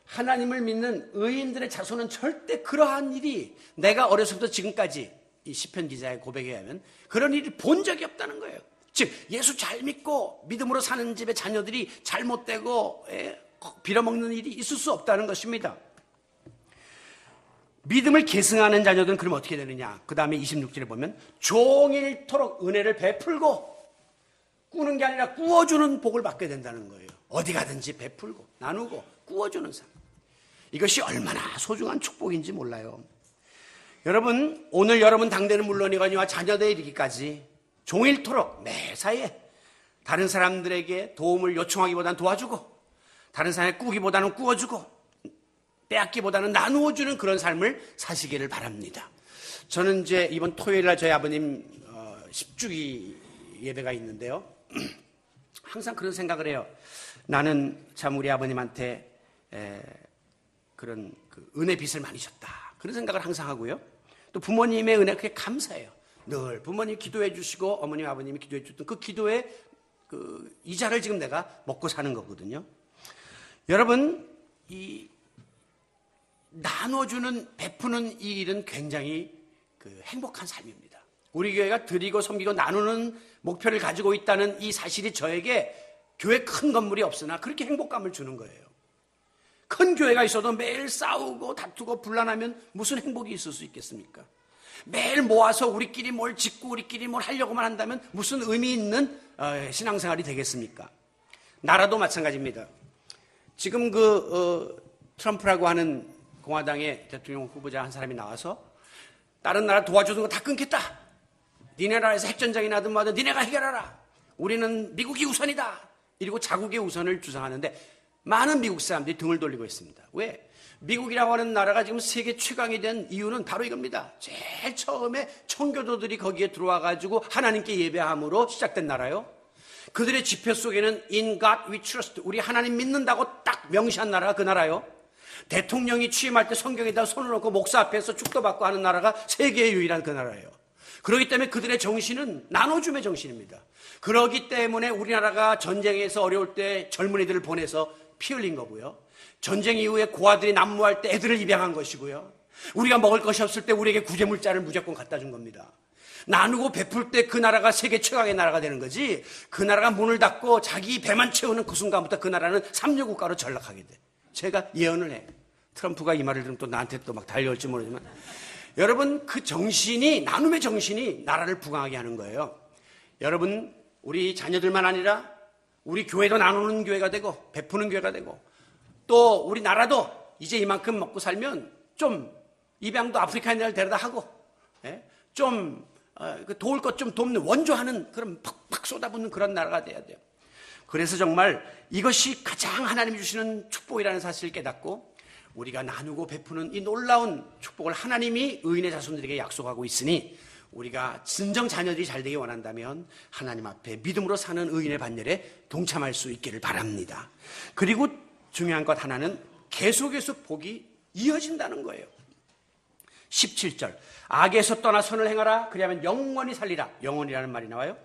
하나님을 믿는 의인들의 자손은 절대 그러한 일이 내가 어려서부터 지금까지 이 시편 기자의 고백에 의하면 그런 일을 본 적이 없다는 거예요. 즉 예수 잘 믿고 믿음으로 사는 집의 자녀들이 잘못되고 빌어먹는 일이 있을 수 없다는 것입니다. 믿음을 계승하는 자녀들은 그럼 어떻게 되느냐? 그 다음에 26절에 보면 종일토록 은혜를 베풀고 꾸는 게 아니라 꾸어주는 복을 받게 된다는 거예요. 어디 가든지 베풀고 나누고 꾸어주는 삶. 이것이 얼마나 소중한 축복인지 몰라요. 여러분, 오늘 여러분 당대는 물론이거니와 자녀들에 이르기까지 종일토록 매사에 다른 사람들에게 도움을 요청하기보다는 도와주고 다른 사람의 꾸기보다는 꾸어주고 빼앗기보다는 나누어주는 그런 삶을 사시기를 바랍니다. 저는 이제 이번 토요일날 저희 아버님 10주기 예배가 있는데요. 항상 그런 생각을 해요. 나는 참 우리 아버님한테 그런 은혜 빚을 많이 졌다. 그런 생각을 항상 하고요. 또 부모님의 은혜 그게 감사해요. 늘 부모님 기도해 주시고 어머님 아버님이 기도해 주던 그 기도의 그 이자를 지금 내가 먹고 사는 거거든요. 여러분, 이 나눠주는 베푸는 이 일은 굉장히 행복한 삶입니다. 우리 교회가 드리고 섬기고 나누는 목표를 가지고 있다는 이 사실이 저에게 교회 큰 건물이 없으나 그렇게 행복감을 주는 거예요. 큰 교회가 있어도 매일 싸우고 다투고 분란하면 무슨 행복이 있을 수 있겠습니까? 매일 모아서 우리끼리 뭘 짓고 우리끼리 뭘 하려고만 한다면 무슨 의미 있는 신앙생활이 되겠습니까? 나라도 마찬가지입니다. 지금 트럼프라고 하는 공화당의 대통령 후보자 한 사람이 나와서 다른 나라 도와주는 거 다 끊겠다. 니네 나라에서 핵전쟁이 나든 뭐든 니네가 해결하라. 우리는 미국이 우선이다. 이러고 자국의 우선을 주장하는데 많은 미국 사람들이 등을 돌리고 있습니다. 왜? 미국이라고 하는 나라가 지금 세계 최강이 된 이유는 바로 이겁니다. 제일 처음에 청교도들이 거기에 들어와가지고 하나님께 예배함으로 시작된 나라요. 그들의 지표 속에는 In God we trust, 우리 하나님 믿는다고 딱 명시한 나라가 그 나라요. 대통령이 취임할 때 성경에다 손을 놓고 목사 앞에서 축도받고 하는 나라가 세계의 유일한 그 나라예요. 그렇기 때문에 그들의 정신은 나눠줌의 정신입니다. 그렇기 때문에 우리나라가 전쟁에서 어려울 때 젊은이들을 보내서 피 흘린 거고요. 전쟁 이후에 고아들이 난무할 때 애들을 입양한 것이고요. 우리가 먹을 것이 없을 때 우리에게 구제물자를 무조건 갖다 준 겁니다. 나누고 베풀 때 그 나라가 세계 최강의 나라가 되는 거지, 그 나라가 문을 닫고 자기 배만 채우는 그 순간부터 그 나라는 삼류국가로 전락하게 돼. 제가 예언을 해요. 트럼프가 이 말을 들으면 또 나한테 또 막 달려올지 모르지만, 여러분, 그 정신이, 나눔의 정신이 나라를 부강하게 하는 거예요. 여러분, 우리 자녀들만 아니라 우리 교회도 나누는 교회가 되고 베푸는 교회가 되고 또 우리 나라도 이제 이만큼 먹고 살면 좀 입양도 아프리카인들 데려다 하고 좀 도울 것 좀 돕는 원조하는 그런 팍팍 쏟아붓는 그런 나라가 돼야 돼요. 그래서 정말 이것이 가장 하나님이 주시는 축복이라는 사실을 깨닫고 우리가 나누고 베푸는 이 놀라운 축복을 하나님이 의인의 자손들에게 약속하고 있으니 우리가 진정 자녀들이 잘 되기 원한다면 하나님 앞에 믿음으로 사는 의인의 반열에 동참할 수 있기를 바랍니다. 그리고 중요한 것 하나는 계속해서 복이 이어진다는 거예요. 17절, 악에서 떠나 선을 행하라. 그리하면 영원히 살리라. 영원이라는 말이 나와요.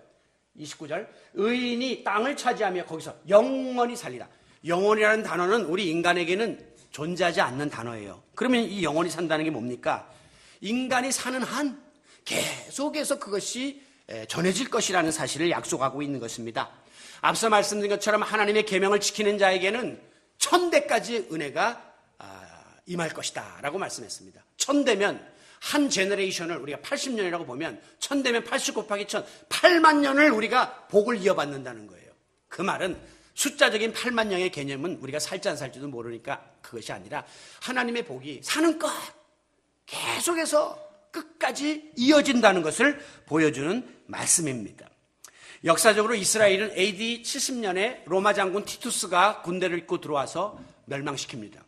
29절, 의인이 땅을 차지하며 거기서 영원히 살리라. 영원이라는 단어는 우리 인간에게는 존재하지 않는 단어예요. 그러면 이 영원히 산다는 게 뭡니까? 인간이 사는 한 계속해서 그것이 전해질 것이라는 사실을 약속하고 있는 것입니다. 앞서 말씀드린 것처럼 하나님의 계명을 지키는 자에게는 1000대까지 은혜가 임할 것이다 라고 말씀했습니다. 1000대면 한 제너레이션을 우리가 80년이라고 보면 1000대면 80 곱하기 1000, 8만 년을 우리가 복을 이어받는다는 거예요. 그 말은 숫자적인 8만 년의 개념은 우리가 살지 안 살지도 모르니까 그것이 아니라 하나님의 복이 사는 것 계속해서 끝까지 이어진다는 것을 보여주는 말씀입니다. 역사적으로 이스라엘은 AD 70년에 로마 장군 티투스가 군대를 이끌고 들어와서 멸망시킵니다.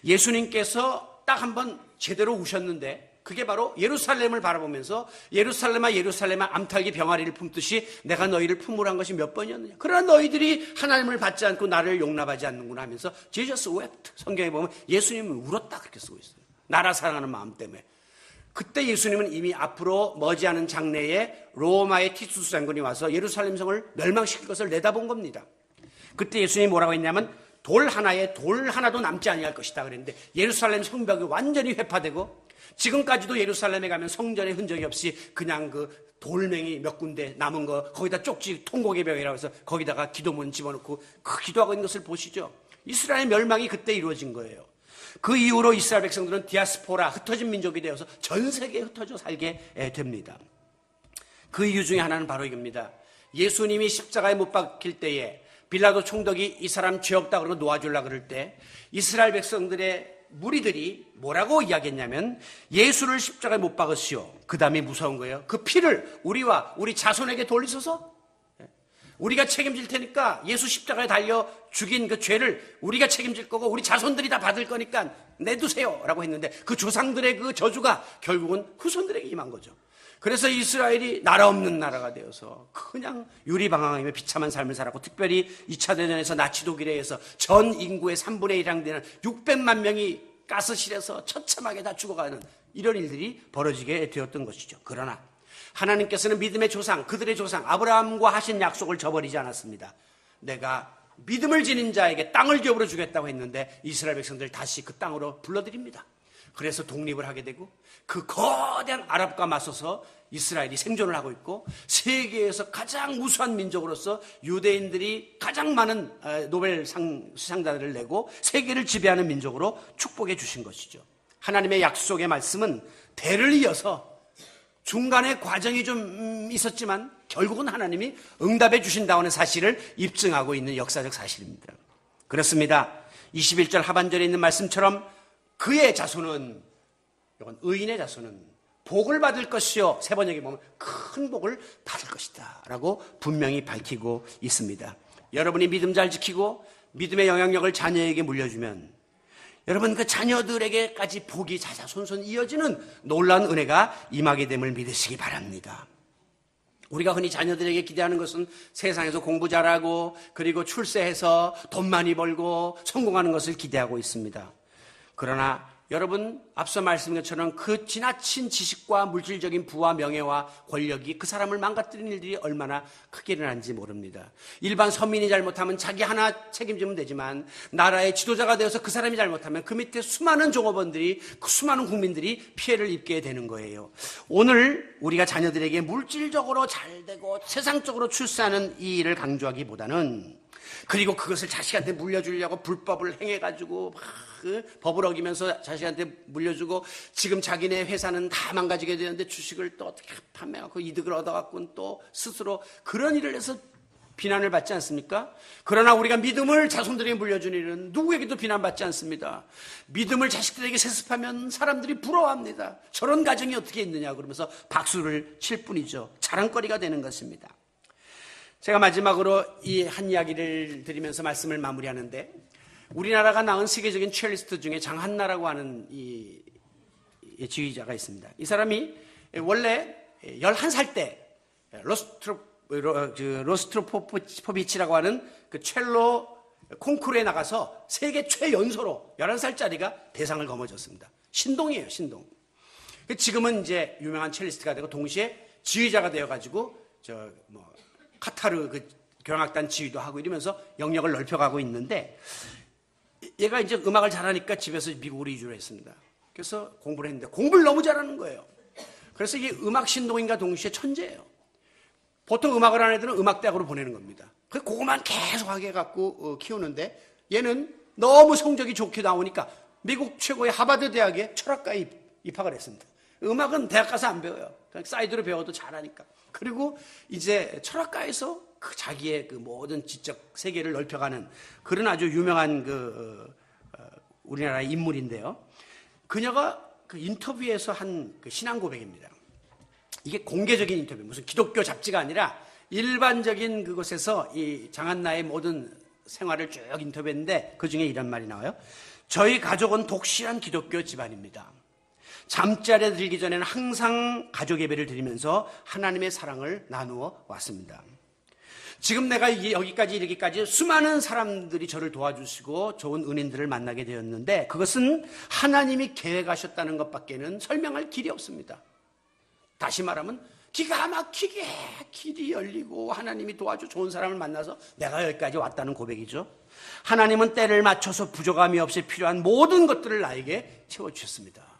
예수님께서 딱 한 번 제대로 우셨는데 그게 바로 예루살렘을 바라보면서 예루살렘아 예루살렘아 암탉이 병아리를 품듯이 내가 너희를 품으란 것이 몇 번이었느냐. 그러나 너희들이 하나님을 받지 않고 나를 용납하지 않는구나 하면서 Jesus wept. 성경에 보면 예수님은 울었다 그렇게 쓰고 있어요. 나라 사랑하는 마음 때문에. 그때 예수님은 이미 앞으로 머지않은 장래에 로마의 티투스 장군이 와서 예루살렘 성을 멸망시킬 것을 내다본 겁니다. 그때 예수님이 뭐라고 했냐면 돌 하나에 돌 하나도 남지 아니할 것이다 그랬는데 예루살렘 성벽이 완전히 회파되고 지금까지도 예루살렘에 가면 성전의 흔적이 없이 그냥 그 돌멩이 몇 군데 남은 거 거기다 쪽지 통곡의 벽이라고 해서 거기다가 기도문 집어넣고 그 기도하고 있는 것을 보시죠. 이스라엘 멸망이 그때 이루어진 거예요. 그 이후로 이스라엘 백성들은 디아스포라, 흩어진 민족이 되어서 전 세계에 흩어져 살게 됩니다. 그 이유 중에 하나는 바로 이겁니다. 예수님이 십자가에 못 박힐 때에 빌라도 총독이 이 사람 죄 없다 그러고 놓아주려고 그럴 때 이스라엘 백성들의 무리들이 뭐라고 이야기했냐면 예수를 십자가에 못 박으시오. 그 다음에 무서운 거예요. 그 피를 우리와 우리 자손에게 돌리소서. 우리가 책임질 테니까 예수 십자가에 달려 죽인 그 죄를 우리가 책임질 거고 우리 자손들이 다 받을 거니까 내두세요 라고 했는데 그 조상들의 그 저주가 결국은 후손들에게 임한 거죠. 그래서 이스라엘이 나라 없는 나라가 되어서 그냥 유리방황하며 비참한 삶을 살았고, 특별히 2차 대전에서 나치 독일에 의해서 전 인구의 3분의 1이 되는 600만 명이 가스실에서 처참하게 다 죽어가는 이런 일들이 벌어지게 되었던 것이죠. 그러나 하나님께서는 믿음의 조상, 그들의 조상 아브라함과 하신 약속을 저버리지 않았습니다. 내가 믿음을 지닌 자에게 땅을 기업으로 주겠다고 했는데 이스라엘 백성들 다시 그 땅으로 불러들입니다. 그래서 독립을 하게 되고 그 거대한 아랍과 맞서서 이스라엘이 생존을 하고 있고, 세계에서 가장 우수한 민족으로서 유대인들이 가장 많은 노벨상 수상자들을 내고 세계를 지배하는 민족으로 축복해 주신 것이죠. 하나님의 약속의 말씀은 대를 이어서 중간에 과정이 좀 있었지만 결국은 하나님이 응답해 주신다는 사실을 입증하고 있는 역사적 사실입니다. 그렇습니다. 21절 하반절에 있는 말씀처럼 그의 자손은, 이건 의인의 자손은 복을 받을 것이요, 세 번역에 보면 큰 복을 받을 것이다 라고 분명히 밝히고 있습니다. 여러분이 믿음 잘 지키고 믿음의 영향력을 자녀에게 물려주면 여러분 그 자녀들에게까지 복이 자자손손 이어지는 놀라운 은혜가 임하게 됨을 믿으시기 바랍니다. 우리가 흔히 자녀들에게 기대하는 것은 세상에서 공부 잘하고 그리고 출세해서 돈 많이 벌고 성공하는 것을 기대하고 있습니다. 그러나 여러분 앞서 말씀드린 것처럼 그 지나친 지식과 물질적인 부와 명예와 권력이 그 사람을 망가뜨리는 일들이 얼마나 크게 일어난지 모릅니다. 일반 서민이 잘못하면 자기 하나 책임지면 되지만 나라의 지도자가 되어서 그 사람이 잘못하면 그 밑에 수많은 종업원들이, 그 수많은 국민들이 피해를 입게 되는 거예요. 오늘 우리가 자녀들에게 물질적으로 잘되고 세상적으로 출세하는 이 일을 강조하기보다는, 그리고 그것을 자식한테 물려주려고 불법을 행해가지고 막 법을 어기면서 자식한테 물려주고, 지금 자기네 회사는 다 망가지게 되는데 주식을 또 어떻게 판매하고 이득을 얻어갖고는 또 스스로 그런 일을 해서 비난을 받지 않습니까? 그러나 우리가 믿음을 자손들에게 물려주는 일은 누구에게도 비난받지 않습니다. 믿음을 자식들에게 세습하면 사람들이 부러워합니다. 저런 가정이 어떻게 있느냐 그러면서 박수를 칠 뿐이죠. 자랑거리가 되는 것입니다. 제가 마지막으로 이 한 이야기를 드리면서 말씀을 마무리하는데, 우리나라가 낳은 세계적인 첼리스트 중에 장한나라고 하는 이 지휘자가 있습니다. 이 사람이 원래 11살 때 로스트로포비치라고 하는 그 첼로 콩쿠르에 나가서 세계 최연소로 11살짜리가 대상을 거머쥐었습니다. 신동이에요, 신동. 지금은 이제 유명한 첼리스트가 되고 동시에 지휘자가 되어가지고 카타르 그 교향악단 지휘도 하고 이러면서 영역을 넓혀가고 있는데, 얘가 이제 음악을 잘하니까 집에서 미국으로 이주를 했습니다. 그래서 공부를 했는데 공부를 너무 잘하는 거예요. 그래서 이게 음악 신동인과 동시에 천재예요. 보통 음악을 하는 애들은 음악대학으로 보내는 겁니다. 그거만 계속 하게 해갖고 키우는데, 얘는 너무 성적이 좋게 나오니까 미국 최고의 하버드 대학에 철학과에 입학을 했습니다. 음악은 대학 가서 안 배워요. 그냥 사이드로 배워도 잘하니까. 그리고 이제 철학과에서 그 자기의 그 모든 지적 세계를 넓혀가는 그런 아주 유명한 우리나라의 인물인데요. 그녀가 그 인터뷰에서 한 그 신앙 고백입니다. 이게 공개적인 인터뷰, 무슨 기독교 잡지가 아니라 일반적인 그곳에서 이 장한나의 모든 생활을 쭉 인터뷰했는데, 그 중에 이런 말이 나와요. 저희 가족은 독실한 기독교 집안입니다. 잠자리에 들기 전에는 항상 가족 예배를 드리면서 하나님의 사랑을 나누어 왔습니다. 지금 내가 여기까지 이르기까지 수많은 사람들이 저를 도와주시고 좋은 은인들을 만나게 되었는데, 그것은 하나님이 계획하셨다는 것밖에는 설명할 길이 없습니다. 다시 말하면 기가 막히게 길이 열리고 하나님이 도와줘 좋은 사람을 만나서 내가 여기까지 왔다는 고백이죠. 하나님은 때를 맞춰서 부족함이 없이 필요한 모든 것들을 나에게 채워주셨습니다.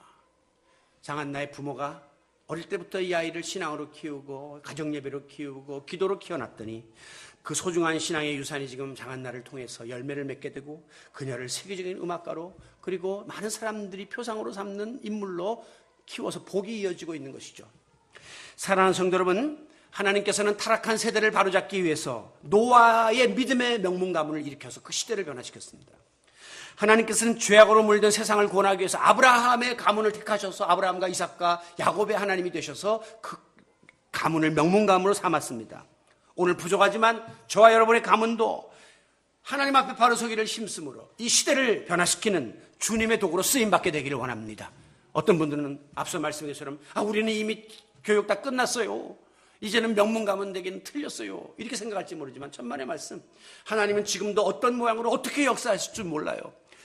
장한나의 부모가 어릴 때부터 이 아이를 신앙으로 키우고 가정예배로 키우고 기도로 키워놨더니 그 소중한 신앙의 유산이 지금 장한나를 통해서 열매를 맺게 되고 그녀를 세계적인 음악가로 그리고 많은 사람들이 표상으로 삼는 인물로 키워서 복이 이어지고 있는 것이죠. 사랑하는 성도 여러분, 하나님께서는 타락한 세대를 바로잡기 위해서 노아의 믿음의 명문 가문을 일으켜서 그 시대를 변화시켰습니다. 하나님께서는 죄악으로 물든 세상을 구원하기 위해서 아브라함의 가문을 택하셔서 아브라함과 이삭과 야곱의 하나님이 되셔서 그 가문을 명문 가문으로 삼았습니다. 오늘 부족하지만 저와 여러분의 가문도 하나님 앞에 바로 서기를 힘쓰므로 이 시대를 변화시키는 주님의 도구로 쓰임받게 되기를 원합니다. 어떤 분들은 앞서 말씀드린 것처럼 우리는 이미 교육 다 끝났어요. 이제는 명문 가문 되기는 틀렸어요. 이렇게 생각할지 모르지만 천만의 말씀, 하나님은 지금도 어떤 모양으로 어떻게 역사하실 줄 몰라요.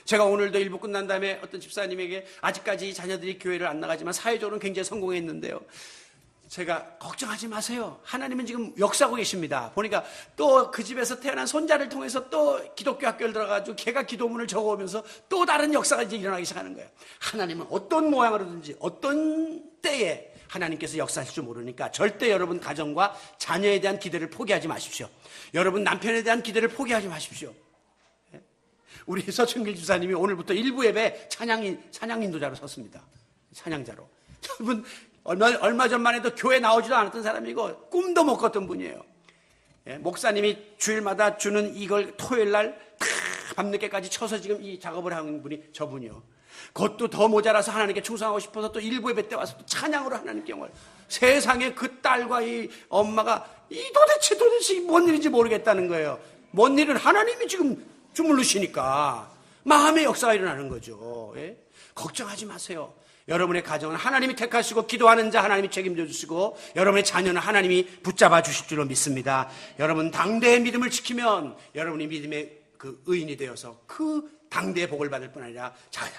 제가 오늘도 일부 끝난 다음에 어떤 집사님에게 아직까지 자녀들이 교회를 안 나가지만 사회적으로는 굉장히 성공했는데요, 제가 걱정하지 마세요. 하나님은 지금 역사하고 계십니다. 보니까 또 그 집에서 태어난 손자를 통해서 또 기독교 학교를 들어가지고 걔가 기도문을 적어오면서 또 다른 역사가 이제 일어나기 시작하는 거예요. 하나님은 어떤 모양으로든지 어떤 때에 하나님께서 역사하실 줄 모르니까 절대 여러분 가정과 자녀에 대한 기대를 포기하지 마십시오. 여러분 남편에 대한 기대를 포기하지 마십시오. 우리 서춘길 집사님이 오늘부터 일부 예배 찬양 인도자로 섰습니다. 찬양자로. 여러분 얼마 전만 해도 교회 나오지도 않았던 사람이고 꿈도 못 꿨던 분이에요. 목사님이 주일마다 주는 이걸 토요일날 밤늦게까지 쳐서 지금 이 작업을 하는 분이 저분이요. 그것도 더 모자라서 하나님께 충성하고 싶어서 또 일부 예배 때 와서 또 찬양으로 하나님께 영광을. 세상에 그 딸과 이 엄마가 도대체 뭔 일인지 모르겠다는 거예요. 뭔 일은 하나님이 지금 주물르시니까 마음의 역사가 일어나는 거죠. 예? 걱정하지 마세요. 여러분의 가정은 하나님이 택하시고 기도하는 자 하나님이 책임져 주시고 여러분의 자녀는 하나님이 붙잡아 주실 줄로 믿습니다. 여러분 당대의 믿음을 지키면 여러분이 믿음의 그 의인이 되어서 그 당대의 복을 받을 뿐 아니라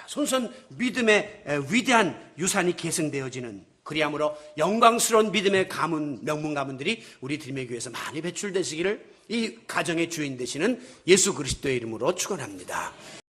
손손 믿음의 위대한 유산이 계승되어지는, 그리함으로 영광스러운 믿음의 가문, 명문 가문들이 우리 드림의 교회에서 많이 배출되시기를 이 가정의 주인 되시는 예수 그리스도의 이름으로 축원합니다.